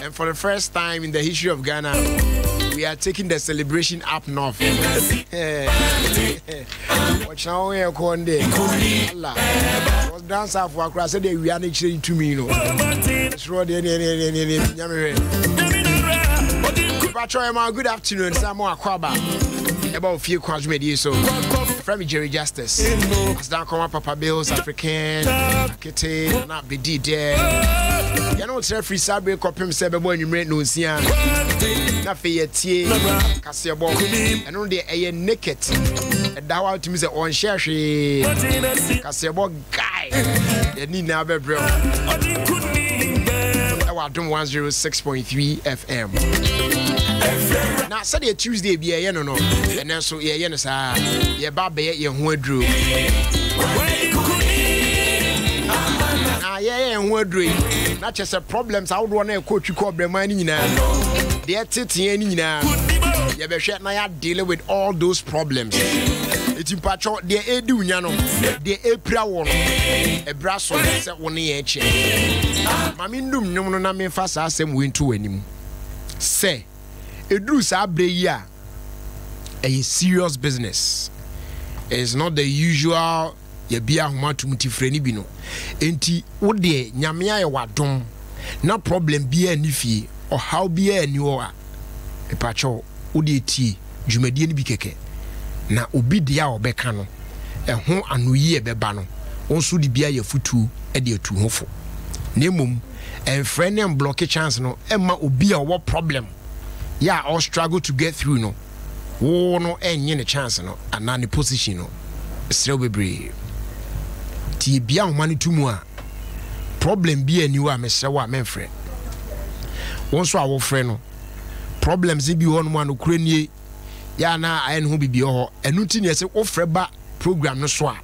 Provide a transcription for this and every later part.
And for the first time in the history of Ghana, we are taking the celebration up north. Watch now, we are going there. Was dance off for across the day. We are actually 2 million. It's road. Good afternoon. Samuel Kwaba. About Ofie Kwanso media so. From Jerry Justice. As down come up Papa Bills African. Akete not be there. You know, it's a free sabre copy seven when you rent no sian. Nothing yet, Cassiabo, and only a naked. And now out to me on share she Cassiabo guy. You need now be bro. Adom 106.3 FM. Now, Saturday, Tuesday, be a no, and then so yeah, your baby, your who drew. Yeah, and word not just a problems. I would want to coach you call the money now. They're sitting now. You better shut my dealing with all those problems. It's in patch, they're a do, yano, they're a proud a brass on set 1 year. Mamindum, no, me fast as them win to anymore. Say, a drew sabre ya a serious business. It's not the usual. Ye bia homa tumuti freni bi no enti wo de nyame aye wadom na problem bia ni fie o how bia ni o a epacho wo de tie dwumadie ni bi keke na obi de a obeka no ho anoyi e beba no wonso de bia ye futu e de atu hofo na mum enfre ne block chance no emma obi a wo problem ya all struggle to get through no wo no enye ne chance no ana ne position no srew bebre ti bia humani tumu a problem bia ni wa mesre wa menfre wonso a wo frɛ no problems bi won mo anokure nie ya na aye no bibi ho enu ti ne se wo frɛ ba program no so a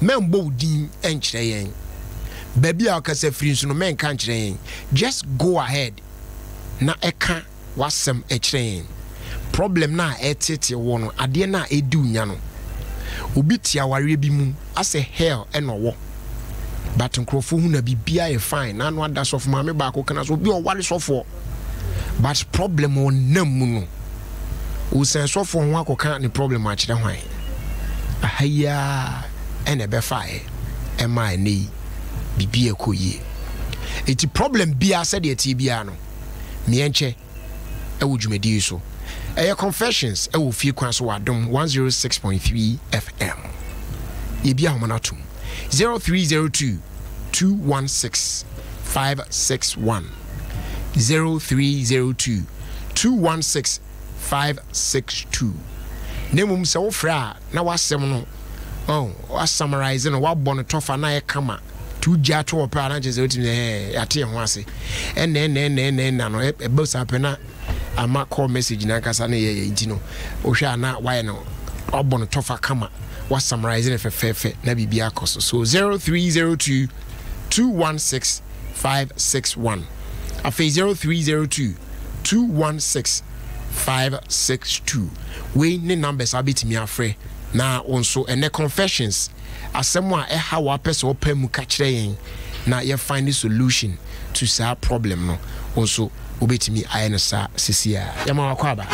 membo din enkyerɛ yen ba bia ka se free so no men kan kyerɛ yen just go ahead na eka wasem ekyerɛ yen problem na etete wo no ade na edu nya no obi tia ware bi mu as a hell enowo but nkrofo hu na bibia e fine na no ada sof ma me ba ko kana so bi o ware sofo but problem on nam mu no o sen sofo ho akoka ni problem a kire hwan ahaya ene be fae e mai nei bibia ko yi eti problem bia said e ti bia no me enche e wo dwumadi so confessions e wo Ofie Kwanso Adom 106.3 FM. Ye bia homanatum 0302 216 561 0302 216 562. Nemum se wo fra na wasem no wa summarize no wa bɔ no tofa na ye kama tu ja to opera na je se otimi ate ho ase na no e bosa pena ama call message na kasa na ye ntino ohwa na why no obono tofa kama wa summarize ne fefefe na bibia koso so 0302 216 561 afi 0302 216 562 we ne numbers abitimi afre na onso ene confessions asemo a ha wa pese opam ka kire yen na ye find the solution to sa problem no onso obetimi ayensa sisia yama wakwaba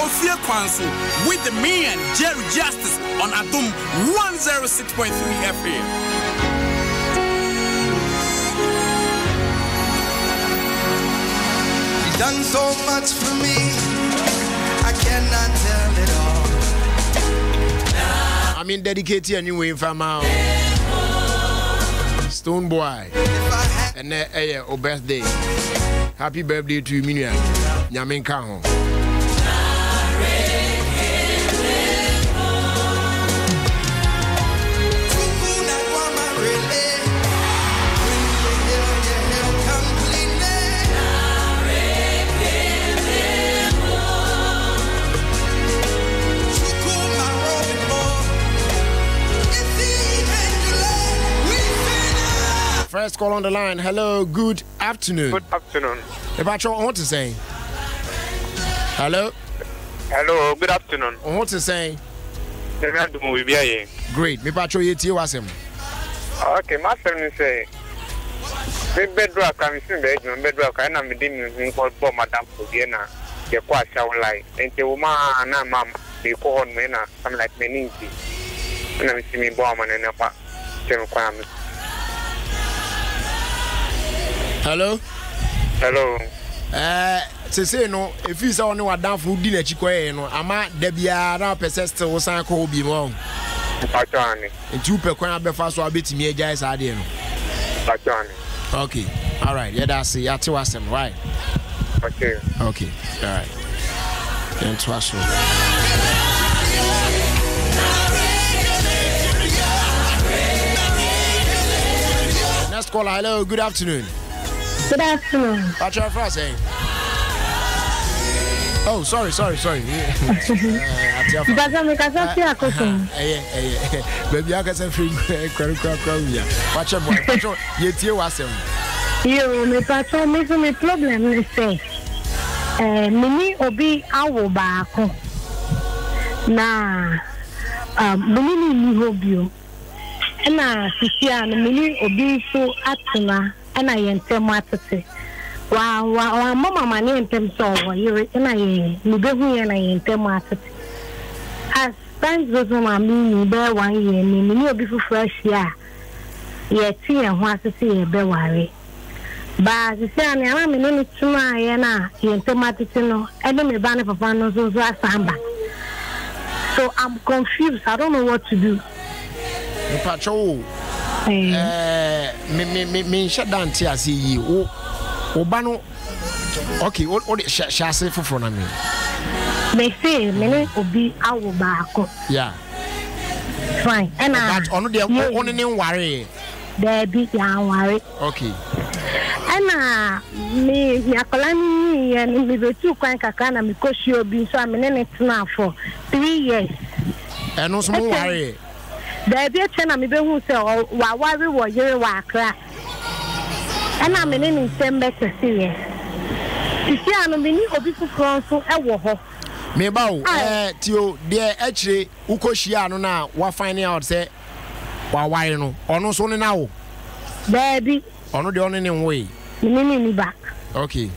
Ofie Kwanso with the man Jerry Justice on Adom 106.3 FM. You've done so much for me, I cannot tell it all. I mean, dedicate a new way from our Stone Boy and oh birthday. Happy birthday to Minya Nyamin Kaho. First call on the line. Hello, good afternoon. Good afternoon. About you, what to say? Hello? Hello, good afternoon. What to say? Adom we be here. Great. Me pacho yetie wasem. Okay, my friend say me bedrock am sin be no bedrock na me di me ko bo madam for be na ye kwa sha online. Ente woman na mama be ko on me na I'm like me ninki. Na me see me bo man na pa. Tem kwa me. Hello. Hello. Say no, if you say only what down for dinner chikoye no, ama de bia na pese still wo san ko obi mo. Patani. Nti upe kwan abefa so abetimi agya sa de no. Patani. Okay. All right. Yeah, that's it. Yeah, to us right. Okay. Okay. All right. Then to us. Next caller. Hello. Good afternoon. Good afternoon. What's your first name? Oh, sorry. Baby, I got some free Watch your boy. You tear was him. You, me patron, me problem, they say. Mini obi awo baako. Na, mini ni hobio. Na, sisia, mini obi so atuna. And I am atete. Wa mama mani entem so you na ye ni be hu ye na ye entem atete. As times goes on me be 1 year ni obi fu fresh ya. Ye ti ye ho asese ye be ware. Ba se se ani ama me ni tuma ye na ye entem atete no e de me ba ne papa no so asamba. So I'm confused. I don't know what to do. Pacho. Me shut down tia see you. Obano. Okay, what shall say for me? They say me obi awo baako. Yeah. Fine. And that on the only worry. There be ya worry. Okay. And me akola ni and me be too kwan kakra na me koshi obi so am ne tena for 3 years. And no small worry. There be a chena me be hu say wa worry wo yere wa akra. And I'm in December to see it. You see, I'm in obi fufuro so e wo ho. Me ba o tio de actually ukoshia no na wa find out say wa wire no ono so ne na wo. Baby. Ono de ono ne nwe. Me back. Okay.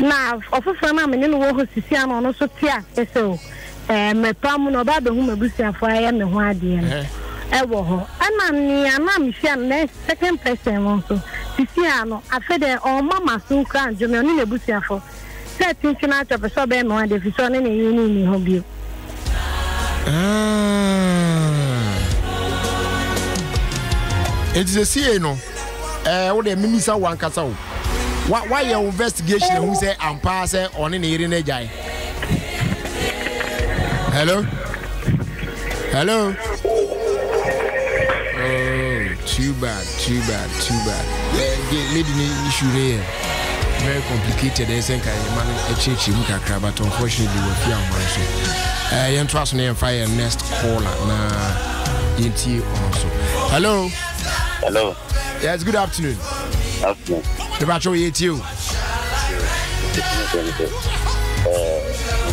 Na ofufuro na me ne wo ho sisi an ono so tia so me pam no ba be hu mabusiafo aye me ho ade no. E wo ho. Ana ni ana me hia na second person also. Sisi ano afede o mama so kran jome oni nebusiafo. Se tinchina chope so be me wan de fi so ne ni ho bio. It is a CA no. What the minister wan kasa o. Why your investigation who say ampa say on ne ire na jai. Hello? Too bad. Lady issue here. Very complicated. I think man a church in Kakra, but unfortunately we fear man so. You trust me and fire next caller na yenti also. Hello. Yes, good afternoon. Afternoon. The battle yet you.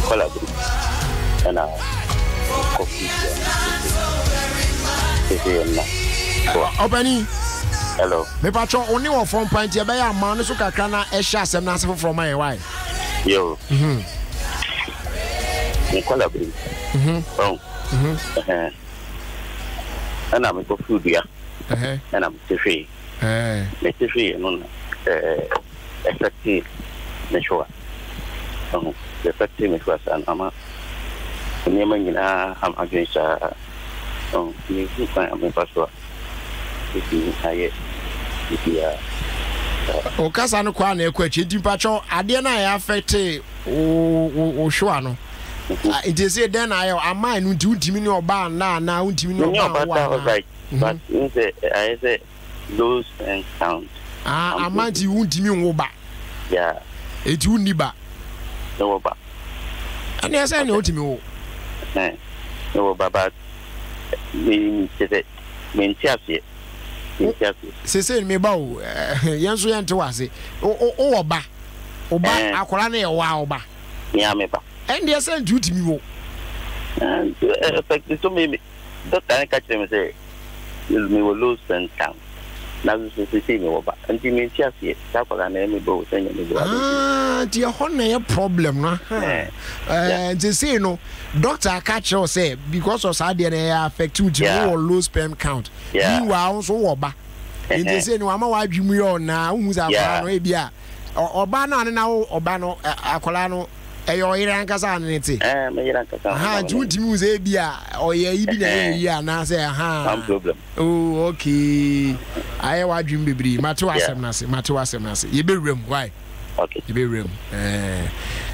Collaborate and coffee. Openi. Hello. Me patro only one phone point here by a man so kakra na e sha asem na asem from my why. Yo. We collaborate. And I'm go food ya. And I'm free. Me free no effective me sure. Effective me sure and ama ni manyina am against ni find am pastor. O kasa no kwa na ekwachi dimpacho ade na ya affect o show no it is say then I am no ntimi ni oba na ntimi ni oba right but I say those and sound amanti ntimi wo ba yeah eti uni ba no ba and yes I know ntimi wo no ba me say me tiasie se me ba o yenso yente wase o oba akora na ye wa oba ya me ba and yes and ntimi wo And effect so maybe doctor catch them say me will lose sperm count. Now this is see me over. And you mean just yes, that for an enemy both saying me. Dear honey problem, no? They say no doctor catch us say because of DNA affect you or low sperm count. You are also oba. And they say no ama wa dwumi on na who's a no e bia. Oba na na oba no akola no eyo ire ankasa anete me ire ankasa ha ntimi uze bia oye ibi na ye na say ha problem. Oh okay aye wa dwum bebri mate wasem na se ye be rem why okay ye be rem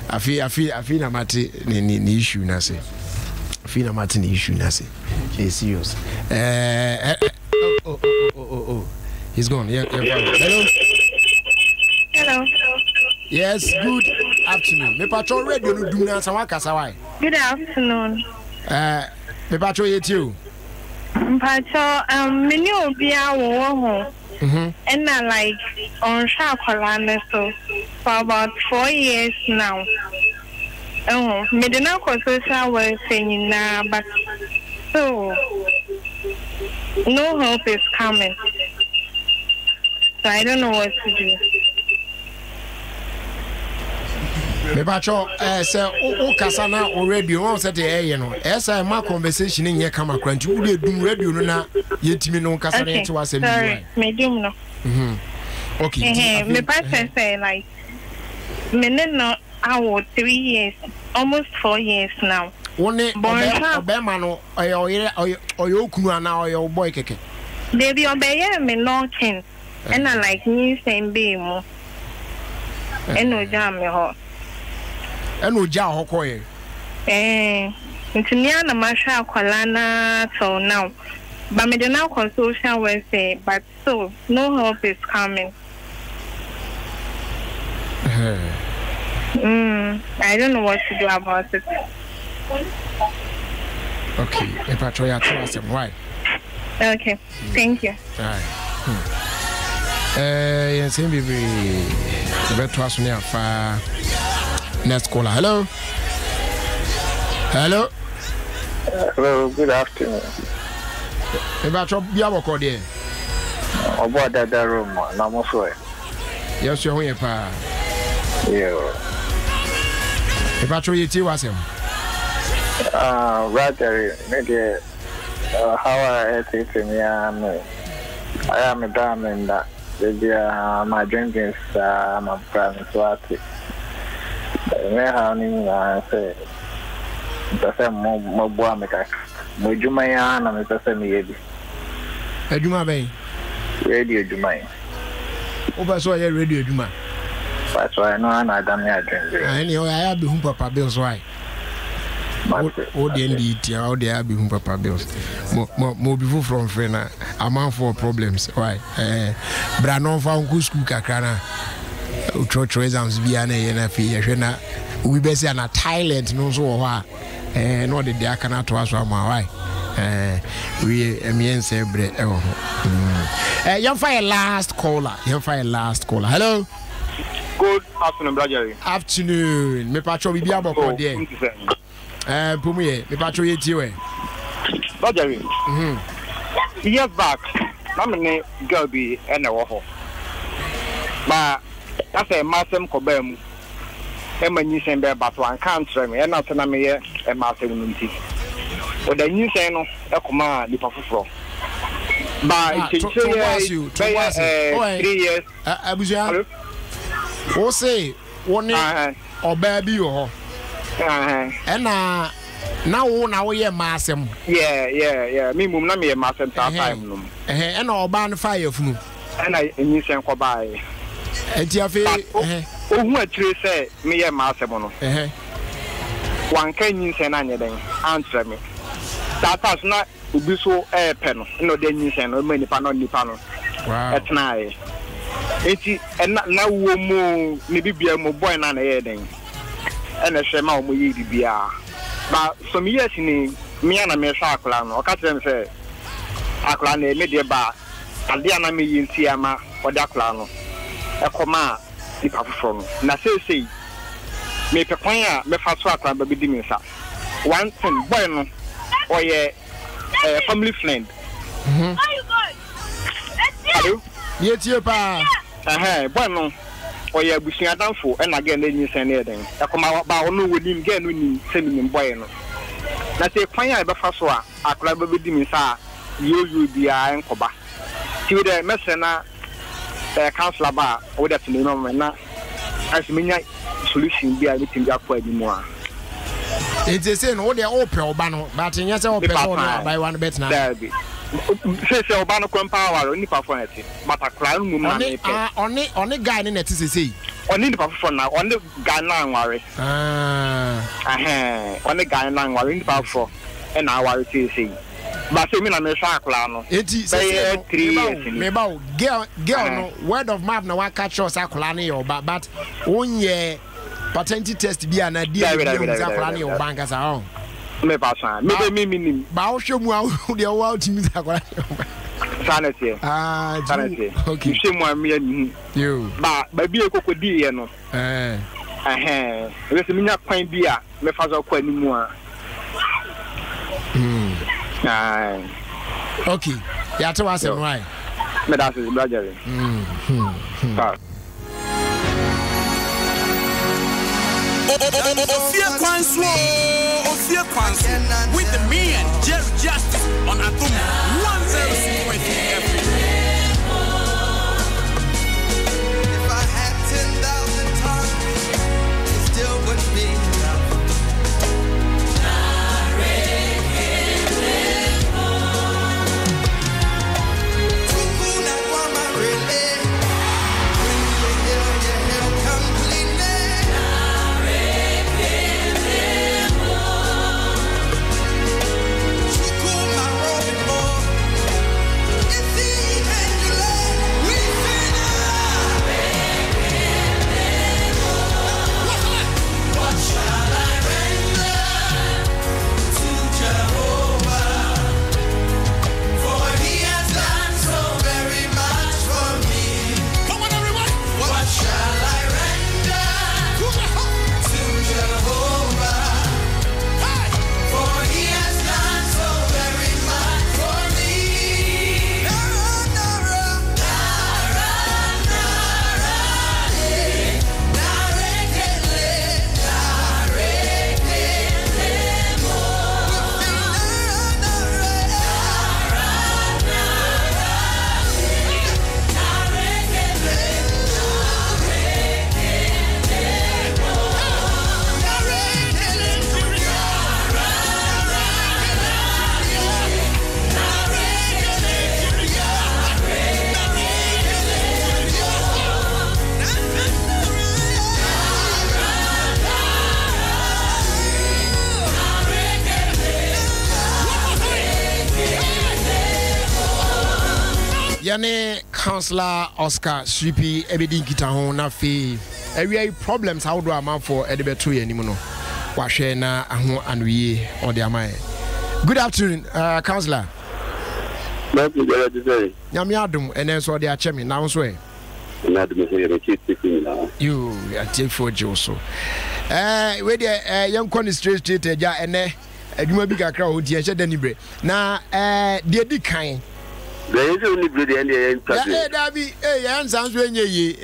afi na mate ni issue na se afi na mate ni issue na se it's serious oh he's gone. Yeah. Hello. Yes, good afternoon. Me patrol radio no dum na sawaka sawai. Good afternoon. Me patrol yetiu. Patrol many obi a wo ho. And I like on Shakolane so for about 4 years now. Me dey na ko social welfare na but so no help is coming. So I don't know what to do. Me patrol say o kasa na o radio won say dey no. Say my conversation in here kama kranti wo dey dum radio no na yetimi no kasa na yeti wasem ni. Sorry, me dum no. Okay. Me patrol say like me no our 3 years, almost 4 years now. One obema no oyo okunu ana oyo boy keke. Baby obeye me nothing. And I like new same be mo. And no jam me ho. And no jam ho koye. Ntinia na masha akwala na till now. But me dey now social welfare, but so no help is coming. I don't know what to do about it. Okay, if I try to ask him why. Okay, thank you. Right. Yes, baby. The better was near far. Next caller. Hello. Hello. Hello. Good afternoon. If I try to be able to call you. About that room, no more. Yes, you're here, pa. Yeah. If I try to ask him. Rather, maybe how I think me, I am a diamond that my drinking my private swati. Me how say the mo boa me ka. Mo juma ya na me pese me yebi. Aduma ben. Radio juma. Oba so ya radio juma. That's why no na Adam ya drink. Anyway, I have been papa bills why. Oh, the NDT, how they have been papa bills. More before from friend, a man for problems. Why? Branon found good school Kakrana. Church exams be an NFA. We be say na Thailand, no so why. No, the day cannot to us. Why? We say bread. You find last caller. Hello. Good afternoon, brother. Afternoon. Me patro bi abo ko de. Pumuye, me patro yetiwe. Brother. Years back, na me girl bi e na wo ho. Ba I say masem ko ba mu. E manyi sen be ba to an kan tre me. E na se na me ye e masem no nti. O da nyi sen no e koma ni pafufro. Ba it 3 years. Abuja. O say one or baby or and now wo ye masem. Yeah. Me mum na me masem time no. And all ban fire funu. And I nyi sen ko bai. Entiafe ohu atire say me ye masem no. Wan kan nyi sen na nyeden answer me. That has not ubi so pe no. No de nyi sen no nipa no. Wow. Etna eti na wo mu ne bibia mo boy na na ye den ena hwe ma mo yi bibia ba some years ni me na me hwa akla no o ka tell me say akla na me de ba ade na me yi nti ama o da akla no e koma di pafofo no na sei me pe kwan a me fa so akla ba bi di me sa one thing, boy, no, or a family friend. Hello? Yes, you pa. Boy, no, or a bushing a downfall, and again, then you send anything. I come out about no with him, get winning, sending him boy. That's a fine I buffer so I could have with him, sir. You be a uncle. To the messenger, the councillor bar, or that's the name of my now. As many solution be a meeting up for anymore. It's the same, all the open banner, but in yes, open by one bet now. Say, Obano Power, only performance, but a crown woman on the guy in it is say. Only the performer now, on the guy now worry. On the guy now worry, powerful, and I worry to see. But I mean, I'm a sacrano. It is 3 years. Maybe girl, word of mouth now, I catch your sacrani or but 1 year patent test be an idea with sacrani or bankers are on. Maybe Bao show me how they are out to me. Sanity. Sanity. Okay. Shame one me and you. But maybe a crocodile, no. Let me not find beer. My father quite anymore. Okay. You have to ask him why. That's his brother. Ofie Kwanso, Ofie Kwanso, with the me and Jerry Justice on Adom 106.3 FM. If I had 10,000 tongues, it still wouldn't be enough. Cuckoo, not one, my really. When you hear completely. Yane Councillor Oscar Sweepy Ebedin Kitahon na fe every problems how do a man for Edebetu anymore wa share na aho anwie or the amai. Good afternoon, Councillor. Nyame Adom enen so de achemi na so e. Na de me you are take for Joso. We dey young con straight eja ene adwuma bi kakra o di enche danibre. Na de di kan there is only bread and the end. Dabi, yan sounds when ye.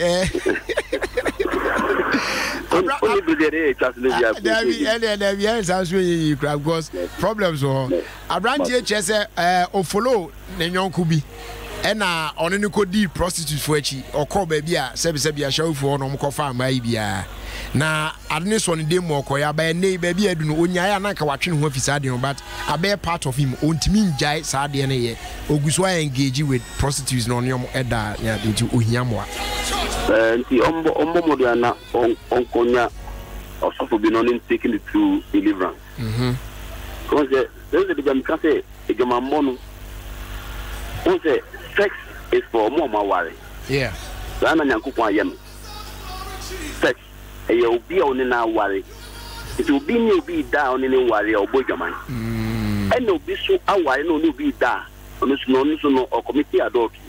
Only bread and sounds when ye crab because problems or a brand here chess or follow Nenyon Kubi. And on any could be prostitute for echi or call baby a sebia show for no coffee maybe. Na adnes one day more koya by nay baby I do no nya na ka watching who is adding but a bear part of him won't mean jai sad ye oguswa engage with prostitutes no nyom eda ya into uhiamwa nti ombo modiana onkonya also be non taking it to deliverance because there's a big cafe egamambono say sex is for more worry sana nyankopon ayem sex e obi oni na worry it will be ni obi da oni ni worry obodwaman and obi so aware no ni obi da oni so no or committee adultery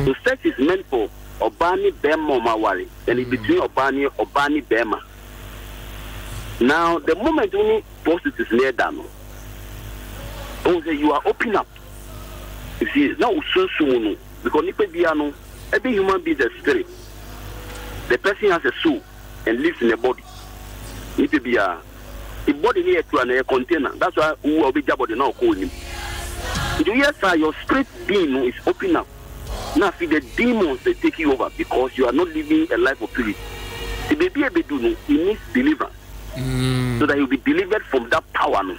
so sex is meant for obani bema ma worry and between obani bema now the moment prostitutes near Dano. Oh, you are open up. You see, now so soon because Nipebiano, every human being is a spirit. The person has a soul and lives in a body. Nipebia, the body here to an air container. That's why who will be jabber now calling him. Yes, sir, your spirit being is open up. Now see the demons they take you over because you are not living a life of purity. The baby he needs deliverance. So that he will be delivered from that power. No?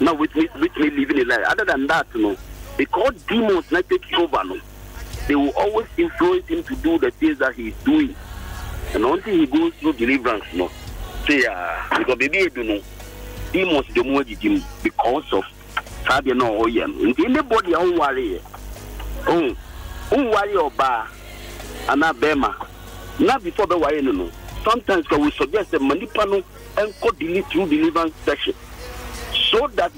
Now with me living a life. Other than that, because demons not take you over, they will always influence him to do the things that he is doing. And until he goes through deliverance, say because baby demons the more him because of Fabian or anybody who worry. Worry or bar and not Bema. Not before the way no. Sometimes we suggest the manipano and code delete through deliverance section. So that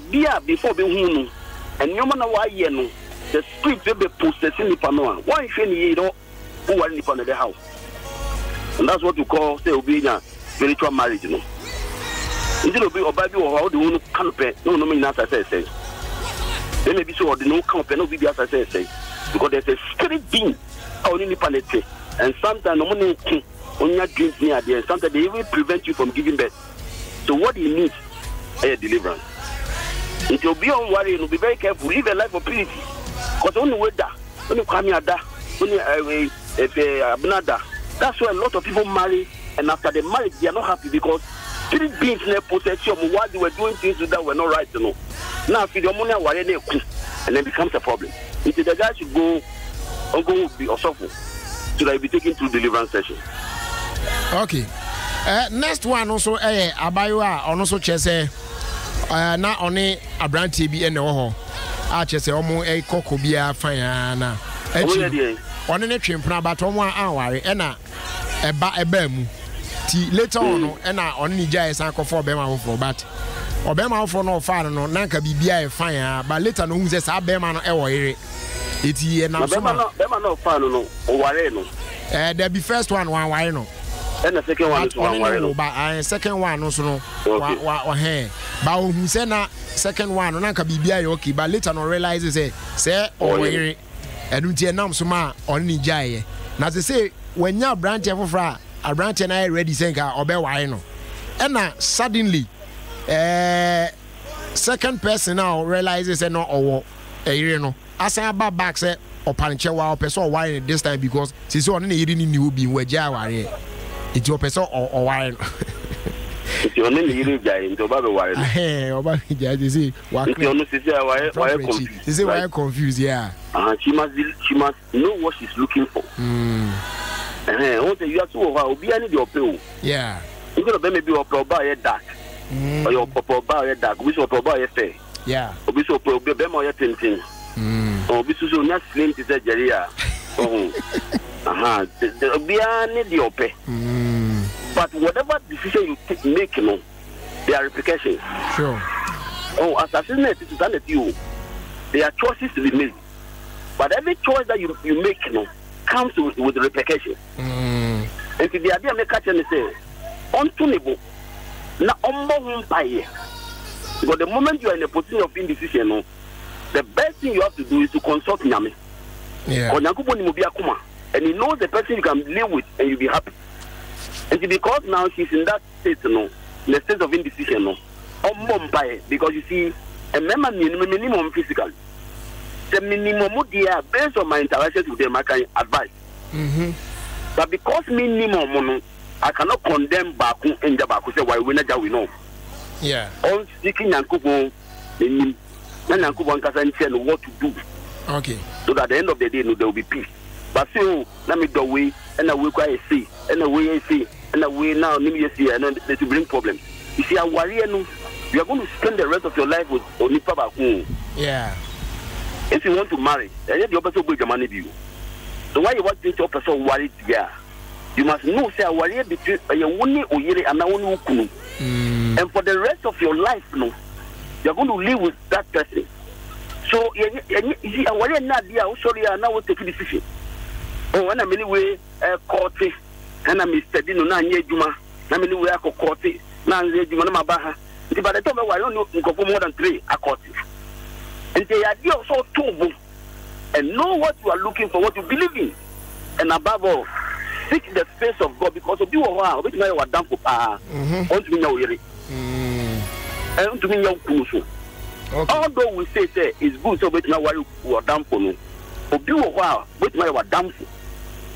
before the hunu and no matter why the spirit will be possessing the panoa. Why if any who are in the house? And that's what we call say obedience spiritual marriage, Instead of being Bible or how the one canopy, no mean as I say. They may be so or the no canopy, no be as I say. Because there's a spirit being out in the planet, and sometimes no one on your dreams near there, sometimes they even prevent you from giving birth. So what you need is a deliverance. If you'll be on worry, you'll be very careful, live a life of purity. Because only with that, only Kamiada, only Abnada. That's why a lot of people marry, and after they marry, they are not happy because spirit beings in their possession while they were doing things that were not right, Now, if you don't want to worry, and then becomes a problem. Until the guy should go be or suffer so that he'll be taken through deliverance session. Okay. Next one also Abaywa also chese na oni Abranti bi ene ho a chese omo koko bia fan na echi oni ne twempna but omo anware na eba mu ti later on na oni ni jai san kofo be ma for but obema for no fa no nanka bibia e fan but later no hu se sa bema no e wo yere eti na so bema no fa no o ware no there be first one ware no and the second one is one ware no but second one no so no wa he ba o hu se na second one no nanka bibia e okay but later no realize say o yere enu tie nam so ma on ni jai na say wanya branch e fofra a branch na ready senka obe ware no and na suddenly second person now realizes no owo no asan ba back say opanche wa person wire this time because since on na yiri ni obi waja wire it person o wire it on na yiri jai into ba be wire oba jai they say wa confused they say why confused yeah she must know what she's looking for what you have to obi ani the opeo yeah you go be maybe oba dark or your papa buy dark, we so papa fair. Yeah. Obi so be mo ya tintin. Obi so na slim ti say jeria. Obi ani di ope. But whatever decision you make, there are repercussions. Sure. Assassinate is done at you. There are choices to be made. But every choice that you make, comes with repercussions. And if the idea make catch and say, untunable. Now, because the moment you are in a position of indecision, the best thing you have to do is to consult Nyame. Yeah. And he knows the person you can live with and you'll be happy. And because now she's in that state, in the state of indecision, because you see, a minimum physical. The minimum based on my interactions with them, I can advise. But because minimum, I cannot condemn Baku and Jabaku say why we know. Yeah. On speaking Yankubo, and Yankubo can what to do. Okay. So that at the end of the day, there will be peace. But so let me go away and I will quite see and away I see and away now see and then to bring problems. You see, you are going to spend the rest of your life with Onipa Baku. Yeah. If you want to marry, and yet your person will money you. So why you want to your person worried? Yeah. You must know, say, warrior between a wuni or yere and and for the rest of your life, you're going to live with that person. So, you see, a warrior not there, sorry, I now will take a decision. Oh, and I'm anyway, court, and I'm studying on Juma, I'm anyway, I could court it, Nanze Juma Baha, By the time I don't go for more than 3 accords. And the idea of so two and know what you are looking for, what you believe in. And above all, seek the face of God because of you are which may have done for power. On to me now, really. And to me now, although we say it's good, so which now you are done for me. For you are which may have done for,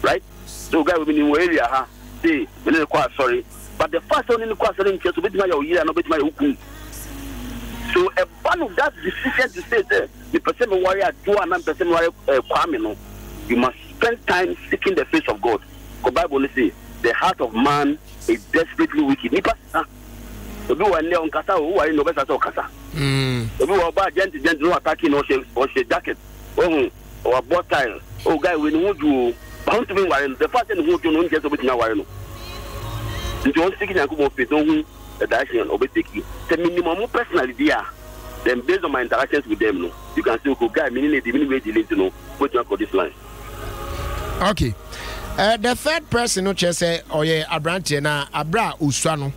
right? So, guy, we in the area, say, we're quite sorry. But the first one in the question is to bet my year and not my hukum. So a one of that decision to say the person warrior 2 and 9% warrior kwame, you must spend time seeking the face of God. The Bible says the heart of man is desperately wicked. Nipa so we were on kasa who are in the best of kasa. So we were about gentle attacking or she jacket. Or both tile. Oh guy, we know you bound to be wearing the first thing who you know just about now wearing. If you want to take the direction of the minimum personality, then based on my interactions with them, you can still go, guy, meaning the minimum way to know what you for this line. Okay. The third person, who say, oh, yeah, Abrantiana, Abra Usano,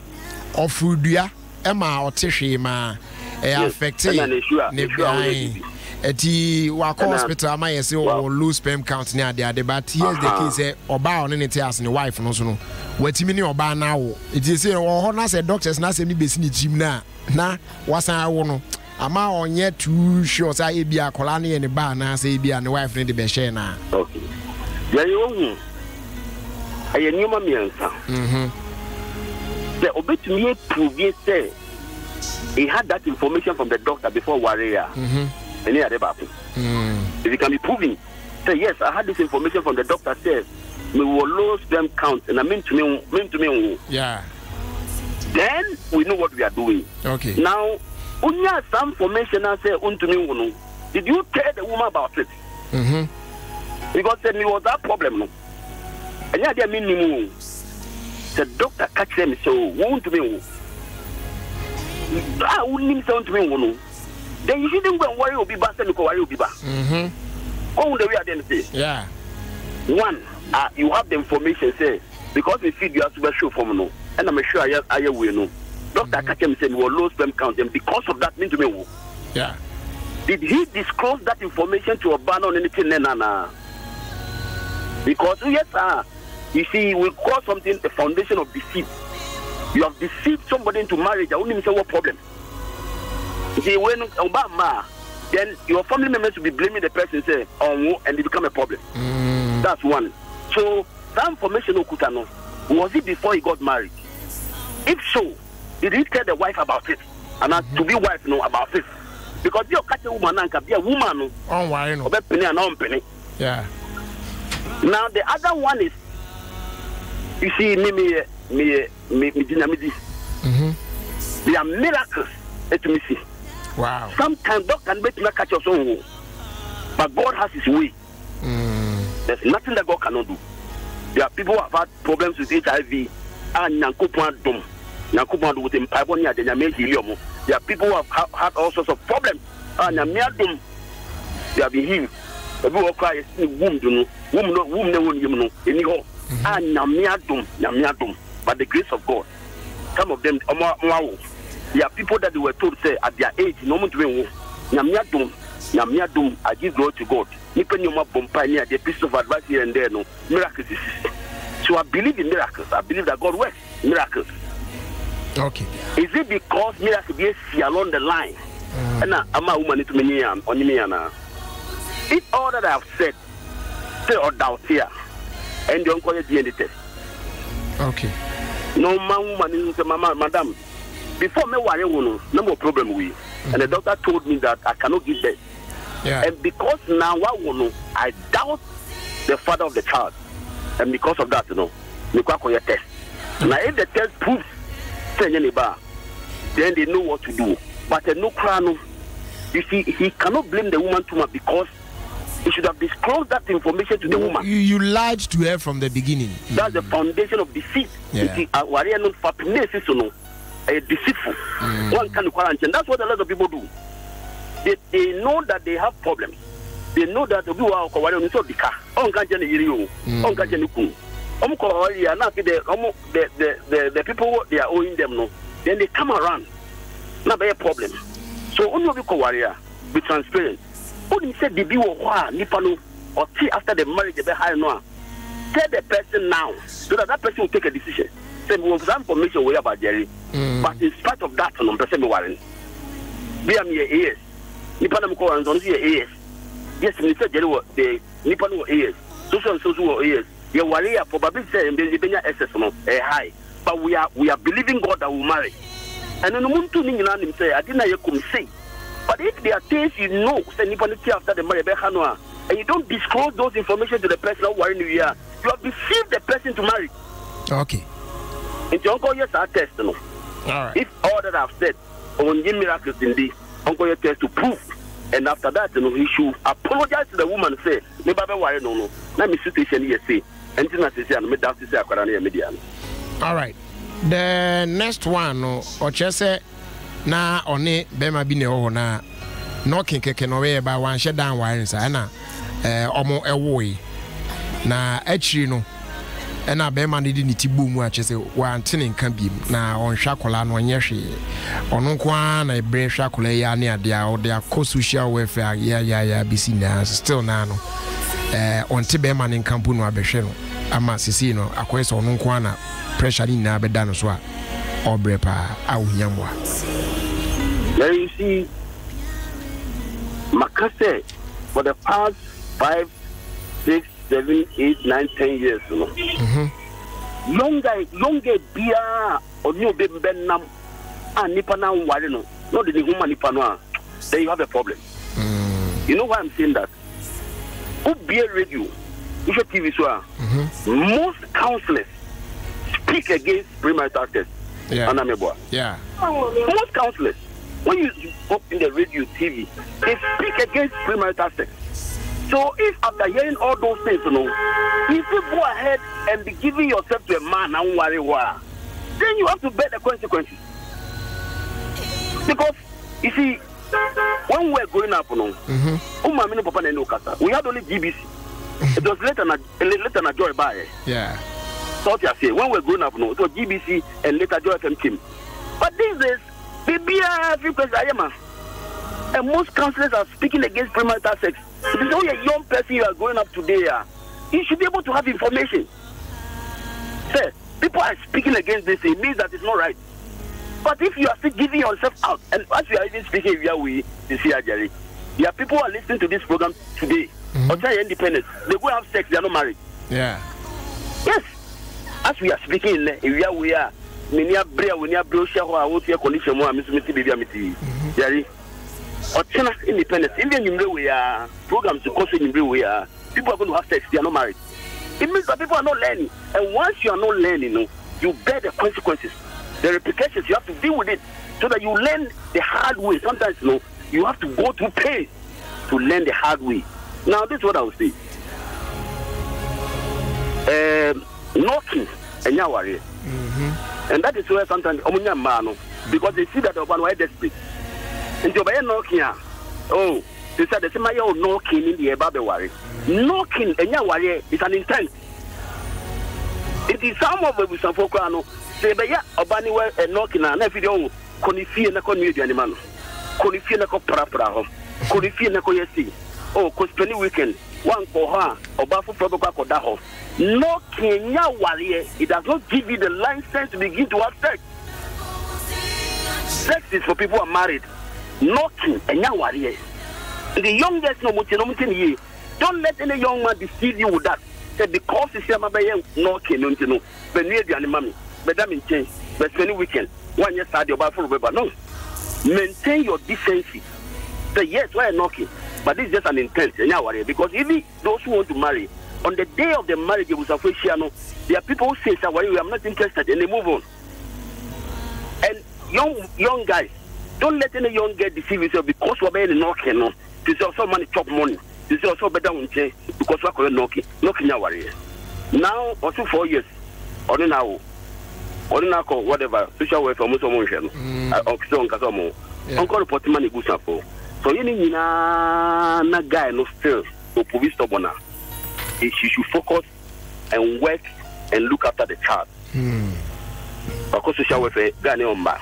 or Fudia, Emma or Tishima, affected. Eti wako hospital ama yesi o low sperm count ni ade but here's the case oba on ni as ni wife no so no watimi ni oba na wo eti say o ho na say doctors na say ni besi ni gym na wasan awo no ama onye too sure say e bia kola na ye ni ba na say e bia ni wife ni de be share na okay ya yo aye ni ma miensa the obetumi prove say he had that information from the doctor before warrior any other bathroom. If it can be proven, say yes, I had this information from the doctor. Says we will low sperm count, and I mean to me. Yeah. Then we know what we are doing. Okay. Now, when you have some information, I say unto me, did you tell the woman about it? Because then it was that problem, no. And yeah, they mean me. The doctor catch them so won't to me. I wouldn't sound to me. Then you shouldn't go and worry will be bad and worry will be bad. Oh, the way I didn't say. Yeah. One, you have the information, say, because we feed you as to show from no. And I'm sure I will know. Dr. Kakem said we will low sperm count, and because of that, mean to me. Yeah. Did he disclose that information to abandon anything? Nana? Because, yes, sir. You see, we call something the foundation of deceit. You have deceived somebody into marriage. I wouldn't even say what problem. See, when Obama, then your family members will be blaming the person, say, and it become a problem. That's one. So, that information, was it before he got married? If so, did he tell the wife about it? And to be wife, about it? Because you're catching a woman and can be a woman. Oh, why no? Penny. Yeah. Now, the other one is, you see, me, there are miracles. Let me see. Wow. Sometimes doctor can make you catch your own, but God has His way. There's nothing that God cannot do. There are people who have had problems with HIV, and Adom, with him. There are people who have had all sorts of problems, and Adom, they have been healed. The people cry, womb, Adom, but the grace of God. Some of them, there are people that they were told, say, at their age, no one to be Yamiadum, I give glory to God. Nipenuma Bompania, the piece of advice here and there, no miracles. So I believe in miracles. I believe that God works miracles. Okay. Is it because miracles be along the line? And I'm a woman to me on Yamiana. If all that I have said, say or doubt here, and don't call it DNA test. Okay. No man, woman, is madam. Before me, no more problem with you. And the doctor told me that I cannot give birth. Yeah. And because now I doubt the father of the child. And because of that, we can your test. Now, if the test proves, then they know what to do. But no crown, you see, he cannot blame the woman too much because he should have disclosed that information to the woman. You lied to her from the beginning. That's the foundation of deceit. Deceitful. One can quarantine. That's what a lot of people do. They know that they have problems. They know that the people they are owing them, no. Then they come around na be a problem. So only of you ko warrior be transparent. Only said the be wa nipa no or see after the marriage be high no. Tell the person now so that person will take a decision. Say we have some information way about Jerry, but in spite of that, no person be worrying. Be am here yes. Nipa na mko anzo here yes. Yes, me say Jerry the nipa no yes. So yes. You worry probably say be excess no high. But we are believing God that will marry. And no muntu ni nyina nim say adina ye kum say. But if there are things you know, say nipa no after the marriage be hanoa, and you don't disclose those information to the person who worrying you have deceived the person to marry. Okay. Into uncle yes our test no. All right. If all that I've said on the miracles in this, uncle your test to prove. And after that, he should apologize to the woman and say, maybe I worry no. Let me situation here say. And then I say and me doubt to say I media. All right. The next one or just say na one bema bi ne ho na knocking keke no we ba wan shut down wiring sa na omo ewo na achiri no na bema ne di ni tibu mu a chese wan tene nka bi na on hwakola no onye hwe ono kwa na ebre hwakola ya ne ade a ode akọ social welfare ya bisi na still na no on te bema ne nkampu no abehwe no ama sisi no akoyeso ono kwa na pressure ni na beda no so a obrepa awunyamwa. There you see, Makase for the past 5, 6, 7, 8, 9, 10 years, you know. Longer beer or new baby benam and nipana warino. No, the woman nipanoa. Then you have a problem. You know why I'm saying that? Who beer radio, you should TV show. Most counselors speak against premarital sex. Yeah. Yeah. Most counselors, when you go in the radio, TV, they speak against premarital sex. So if after hearing all those things, you know, if you go ahead and be giving yourself to a man and worry why, then you have to bear the consequences. Because you see, when we're growing up, you know, we had only GBC. It was later na Joy by. Yeah. So I say when we're growing up, no, it was GBC and later Joy FM came. But these days, baby, every place I am, and most counselors are speaking against premarital sex. If it's only a young person you are growing up today, you should be able to have information. Sir, people are speaking against this. It means that it's not right. But if you are still giving yourself out, and as we are even speaking here, we this year, Jerry, there are people who are listening to this program today. Or try independence. They go have sex. They are not married. Yeah. Yes. As we are speaking, we are. Many are brave. We are brave. Share our own condition. More, Miss Baby, Jerry. Or China independence. Even in we are programs to cause in we are. People are going to have sex. They are not married. It means that people are not learning. And once you are not learning, you bear the consequences, the repercussions. You have to deal with it, so that you learn the hard way. Sometimes, you have to go through pain to learn the hard way. Now, this is what I would say. Knocking and yawari. And that is where sometimes because they see that the one is desperate. And to buy knocking, oh, they said the same knocking in the Babawari. Knocking and yawari is an intent. It is some of the Safokano say, but yeah, Obaniwa and knocking and every day, Conifia and a comedian man. Conifia and a copra, Conifia and a coyesi. Oh, cause penny weekend, one for her, or Bafu Protocol or Daho. No Kenya warrior, it does not give you the license to begin to have sex. Sex is for people who are married. No Kenya warrior. The youngest no mutin don't let any young man deceive you with that. Say because it's your mother, no Kenya, but near the animal, but that means change, but penny weekend, 1 year start your Bafu, but no. Maintain your decency. Say yes, why knocking? But this is just an intent, because even those who want to marry, on the day of the marriage, there are people who say, I'm not interested, and they move on. And young guys, don't let any young girl deceive yourself because we're knocking. This is also money, chop money. This is also better because we're knocking. Now, also 4 years, or now, whatever, social welfare, Uncle reporting money goes up. So you na guy no still to police stubborn. She should focus and work and look after the child. Because social welfare gane on back.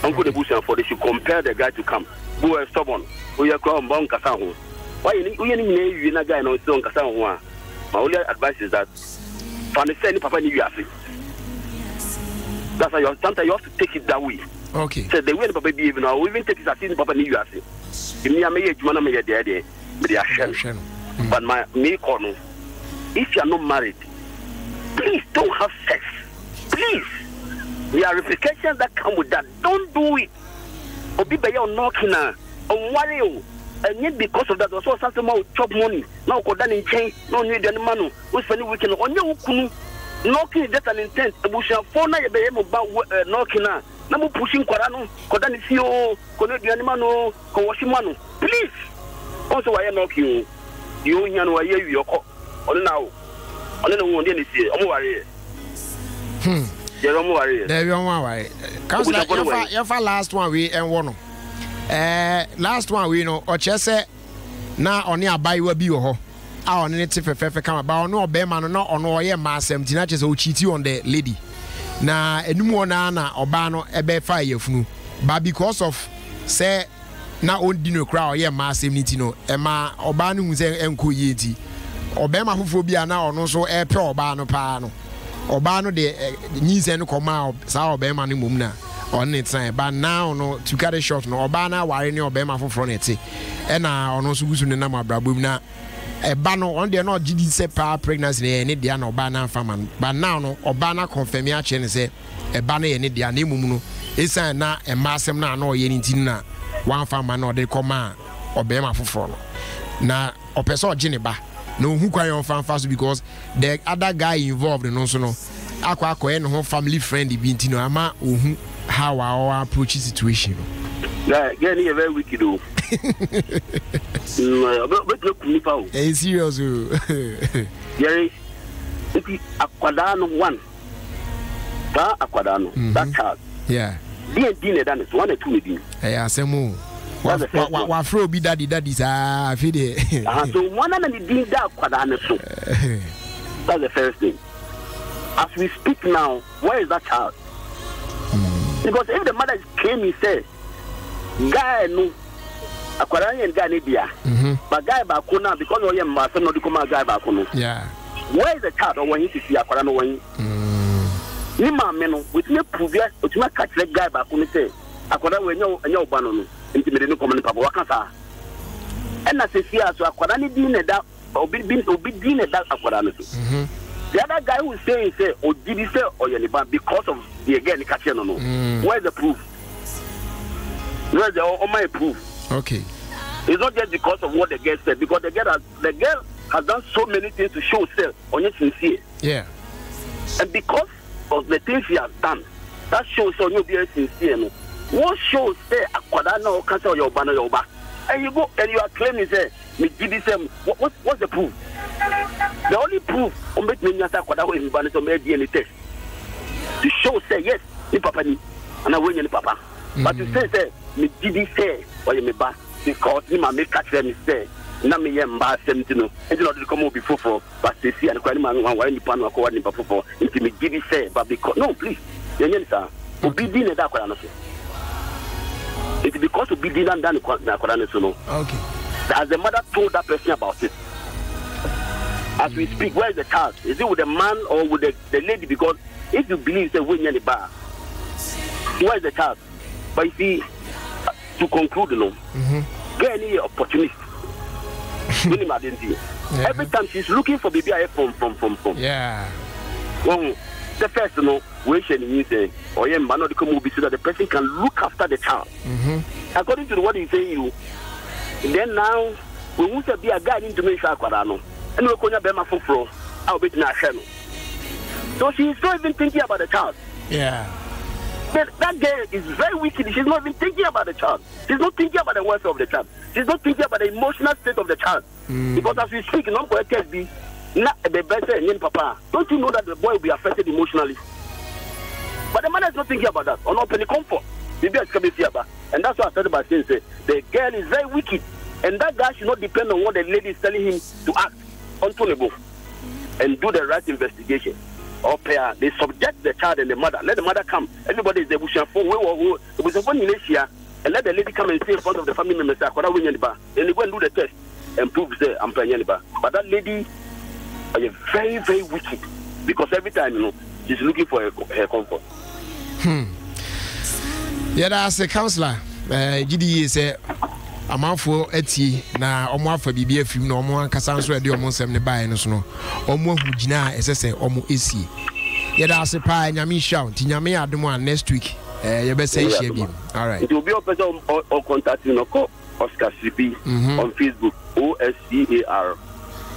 Uncle the bush and for they should compare the guy to come. Who are stubborn, who are crown bound Casaho. Why you in a guy no so Casaho? My only advice is that for the same papa you have. That's why sometimes you have to take it that way. Okay. So the way the baby even or even take it as in papa you have. Give me a major man, I'm a daddy, but they are sharing. But my me corner, if you are not married, please don't have sex. Please. There are repercussions that come with that. Don't do it. Obi be your knocking on worry. And yet because of that, also something more chop money. Now go down in chain, no need any money. Who's spending weekend on your kunu? Knocking is just an intent. A bush of 4 nights be able about knocking on. Now pushing Korano, Kodan is you, Kono Yanimano, Kawashimano. Please. Also, I am knocking you. You know, I hear you. On now. On the one day, I'm worried. There you are. Councillor, your last one we and one. Last one we know. Or just say now on your buy will be your. Our native come about no bear man no on no yeah mass 17 inches who cheat you on the lady. Na enumo na obano ebe fire funu. But because of say na on dino crowd yeah mass 17 no ema obano hu say enko yeti. Obema fufobia na ono so e pe obano pa no. Obano de nyise no koma sa obema no mum na on it time but now no to carry short no obana ware ne obema foforo ne te e na ono so gusu ne na mabrabom na eba no on de no gidi se pa pregnancy ne dia na obana faman but now no obana confirm ya che ne se eba na ye ne dia na mum no esan na emasem na na oye ne tin na wan faman na ode koma obema foforo no na opese ogine ba no who can you fan fast because the other guy involved no so no akwa no family friend bi no ama ohu how our approach situation yeah again very wicked though but look me pa eh serious Jerry if akwada no one that akwada no that child yeah din that is one or two maybe eh asemu wa fro bi daddy sa fi de so one na the din that akwada no so that's the first thing. As we speak now, where is that child? Because if the mother came and said, guy no akwara and guy nebia but guy ba ko na because o yem ba se no di come guy ba ko no yeah where is the child or when he see akwara no when ni ma me no with me prove ya o tuma catch the guy ba ko no say akwara we nya oba no no nti me de no come no papa waka sa and na se sia so akwara ni din na da obi din na da akwara no so the other guy who say oh did he say oh yeah because of the again catch no no where's the proof? Where's the my proof? Okay. It's not just because of what the girl said, because the girl has done so many things to show herself on your sincere. Yeah. And because of the things she has done, that shows on you being sincere. No? What shows say Akwadana or cancel your banner your back? And you go and you are claiming say me give this what's the proof? The only proof on make me Akwadana in banner to make DNA test. To show say yes, ni papa ni and I win ni papa. But you say me did say or you me back because ni ma make catch them say na me yem ba 17 no and you know come before for but they see and kwani man wan ni pan ko wan ni papa for into me did say but because no please yenye sir obi di ne da kwara no so it's because obi di na kwara no so no okay as the mother told that person about it as we speak. Where is the child? Is it with the man or with the lady? Because if you believe the way in the bar, where is the child? But you see, to conclude, you know, get any opportunity. Every time she's looking for baby from. Yeah. Well, the first, you know, waiting means or yeah, man, not come so that the person can look after the child. According to what you say, then now we want to be a guy into make sure and we're going to be my floor. I'll be in our channel. So she's not even thinking about the child. Yeah. That girl is very wicked. She's not even thinking about the child. She's not thinking about the welfare of the child. She's not thinking about the emotional state of the child. Because as we speak, not going to be not the better and papa. Don't you know that the boy will be affected emotionally? But the mother is not thinking about that or not any comfort. Maybe it's coming here, and that's what I started by saying. The girl is very wicked, and that guy should not depend on what the lady is telling him to act. And do the right investigation. or pair, they subject the child and the mother. Let the mother come. Everybody is the bush and four. It was a one in Asia, and let the lady come and say in front of the family members, and they go and do the test and prove that I'm pregnant. But that lady is very, very wicked because every time, she's looking for her comfort. Yeah, that's a counselor. GD is a man for eti na omo afa bibia fim na omo ankasa nso ede omo nsem ne bae no so no omo hugina esese omo esi ye da se pa nyame shout nyame adom an next week ye be say share bi all right it will be a person or contact you know Oscar CP on Facebook OSCAR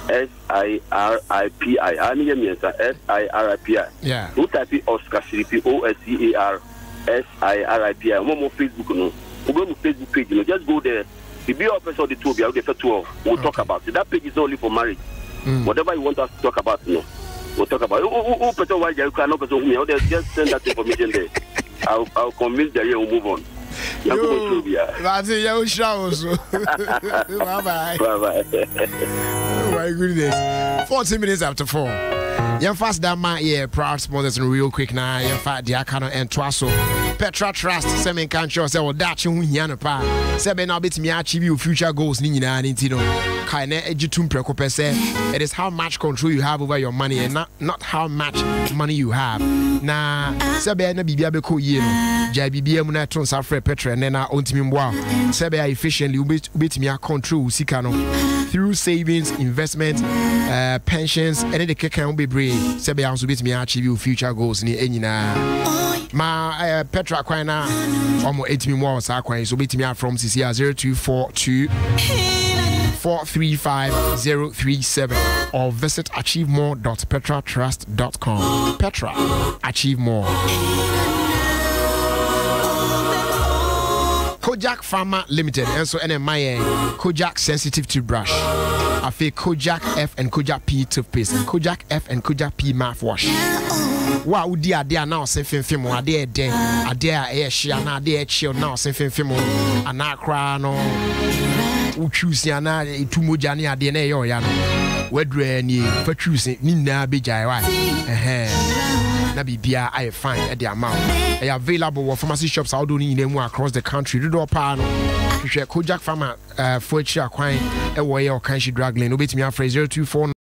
SIRIPI ani yemiensa SIRIPI yeah who type Oscar CP OSCAR SIRIPI omo Facebook no we go to Facebook page, just go there. The be officer of the two, we'll talk about it. That page is only for marriage. Whatever you want us to talk about, we'll talk about it. Who person why you cannot person who just send that information there. I'll convince the year we'll move on. That's it, you show. Bye-bye. Bye-bye. Oh my goodness. 40 minutes after 4. Young fast that man, proud sponsors real quick now. Young fat the Akano and Twaso. Petra Trust, Semen Cancho, say, well, that's you, Yanapa. Seven, I'll bet me achieve your future goals, Nina and Intino. Kaine Ejitum Precope say, it is how much control you have over your money and not how much money you have. Now, Sebe na Bibia Beko Yeno, Jabibia Munaton Safre Petra, and then I own Timwa. Sebe efficiently ubit me a control Sikano through savings, investment, pensions, and the can be brave. Sebe also bit me achieve your future goals in Enina. My Petra Quina, almost 8 more Sakwa, so bit me out from CCR 0242 435-037 or visit achievemore.petratrust.com. Petra, achieve more. Kojak Pharma Limited, and so NMI Kojak Sensitive Toothbrush. I feel Kojak F and Kojak P toothpaste, Kojak F and Kojak P mouthwash. Wow, dear, now saying film, I dare air share, now dear chill, now saying film, and now cry no. Choose yana too much any DNA or yana. Whether any for choosing Nina be jai. Nabi Bia, I find at the amount. They are available for pharmacy shops out doing them across the country. Do pan Kojak Pharma for Chia Quine, a way or can she drag lane. Obey me, 024